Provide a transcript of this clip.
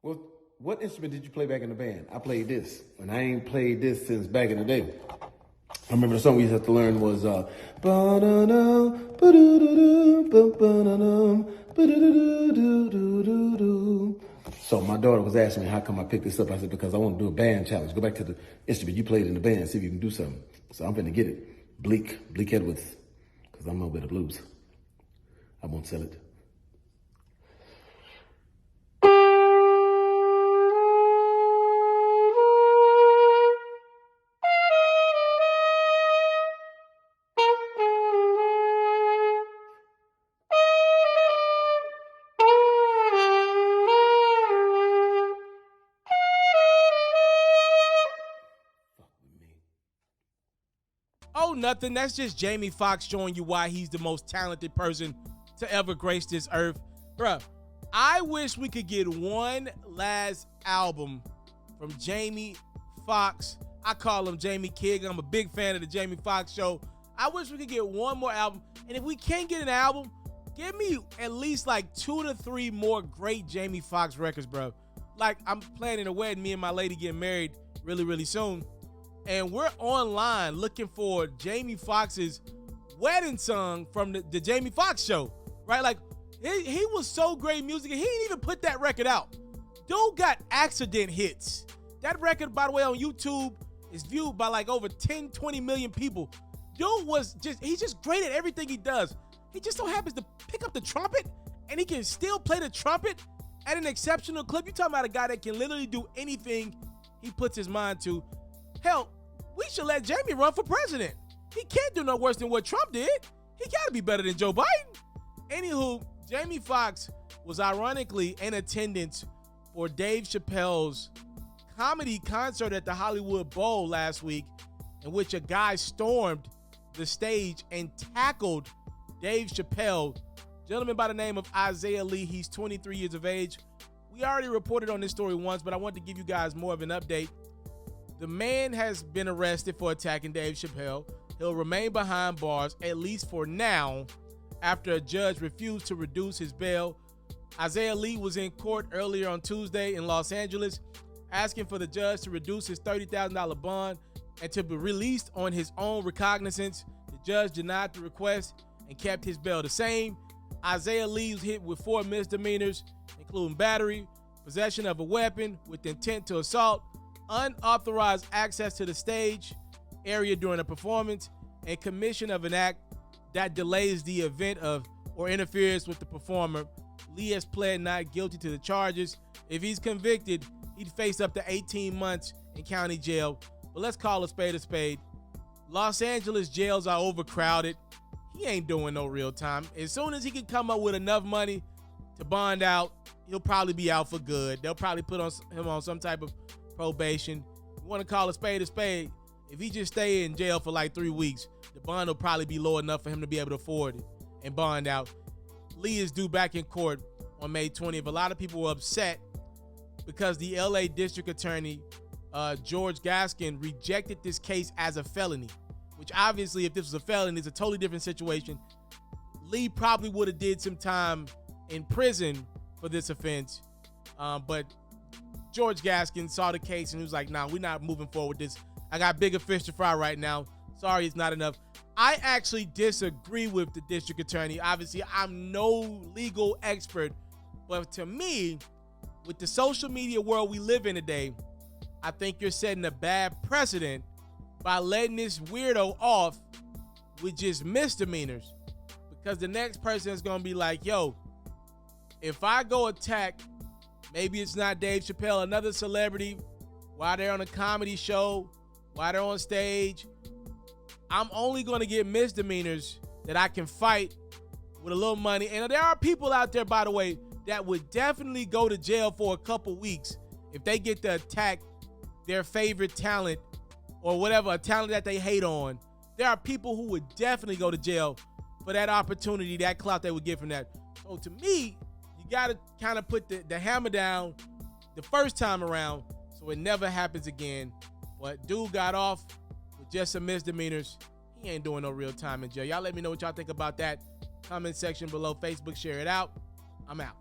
Well, what instrument did you play back in the band? I played this, and I ain't played this since back in the day. I remember the song we used to have to learn was So my daughter was asking me, how come I picked this up? I said, because I want to do a band challenge. Go back to the instrument you played in the band, see if you can do something. So I'm going to get it. Bleak Edwards, because I'm over the blues. I won't sell it. Oh, nothing. That's just Jamie Foxx showing you why he's the most talented person to ever grace this earth. Bruh, I wish we could get one last album from Jamie Foxx. I call him Jamie King. I'm a big fan of the Jamie Foxx show. I wish we could get one more album. And if we can't get an album, give me at least like 2 to 3 more great Jamie Foxx records, bro. Like, I'm planning a wedding. Me and my lady getting married really, really soon. And we're online looking for Jamie Foxx's wedding song from the Jamie Foxx show, right? Like, he was so great music, and he didn't even put that record out. Dude got accident hits. That record, by the way, on YouTube is viewed by like over 10, 20 million people. Dude he's just great at everything he does. He just so happens to pick up the trumpet, and he can still play the trumpet at an exceptional clip. You're talking about a guy that can literally do anything he puts his mind to. Hell, we should let Jamie run for president. He can't do no worse than what Trump did. He gotta be better than Joe Biden. Anywho, Jamie Foxx was ironically in attendance for Dave Chappelle's comedy concert at the Hollywood Bowl last week, in which a guy stormed the stage and tackled Dave Chappelle. Gentleman by the name of Isaiah Lee. He's 23 years of age. We already reported on this story once, but I want to give you guys more of an update. The man has been arrested for attacking Dave Chappelle. He'll remain behind bars, at least for now, after a judge refused to reduce his bail. Isaiah Lee was in court earlier on Tuesday in Los Angeles, asking for the judge to reduce his $30,000 bond and to be released on his own recognizance. The judge denied the request and kept his bail the same. Isaiah Lee was hit with 4 misdemeanors, including battery, possession of a weapon with intent to assault, unauthorized access to the stage area during a performance, and commission of an act that delays the event or interferes with the performer. Lee has pled not guilty to the charges. If he's convicted, he'd face up to 18 months in county jail. But let's call a spade a spade. Los Angeles jails are overcrowded. He ain't doing no real time. As soon as he can come up with enough money to bond out, he'll probably be out for good. They'll probably put him on some type of probation. You want to call a spade a spade? If he just stay in jail for like 3 weeks, the bond will probably be low enough for him to be able to afford it and bond out. Lee is due back in court on May 20th. A lot of people were upset because the LA District Attorney, George Gaskin, rejected this case as a felony, which obviously, if this was a felony, it's a totally different situation. Lee probably would have did some time in prison for this offense, but George Gaskin saw the case and he was like, nah, we're not moving forward with this. I got bigger fish to fry right now. Sorry, it's not enough. I actually disagree with the district attorney. Obviously, I'm no legal expert, but to me, with the social media world we live in today, I think you're setting a bad precedent by letting this weirdo off with just misdemeanors, because the next person is going to be like, yo, if I go attack, maybe it's not Dave Chappelle, another celebrity, while they're on a comedy show, while they're on stage, I'm only going to get misdemeanors that I can fight with a little money. And there are people out there, by the way, that would definitely go to jail for a couple weeks if they get to attack their favorite talent or whatever, a talent that they hate on. There are people who would definitely go to jail for that opportunity, that clout they would get from that. So to me, you got to kind of put the hammer down the first time around so it never happens again. But dude got off with just some misdemeanors. He ain't doing no real time in jail. Y'all let me know what y'all think about that. Comment section below. Facebook, share it out. I'm out.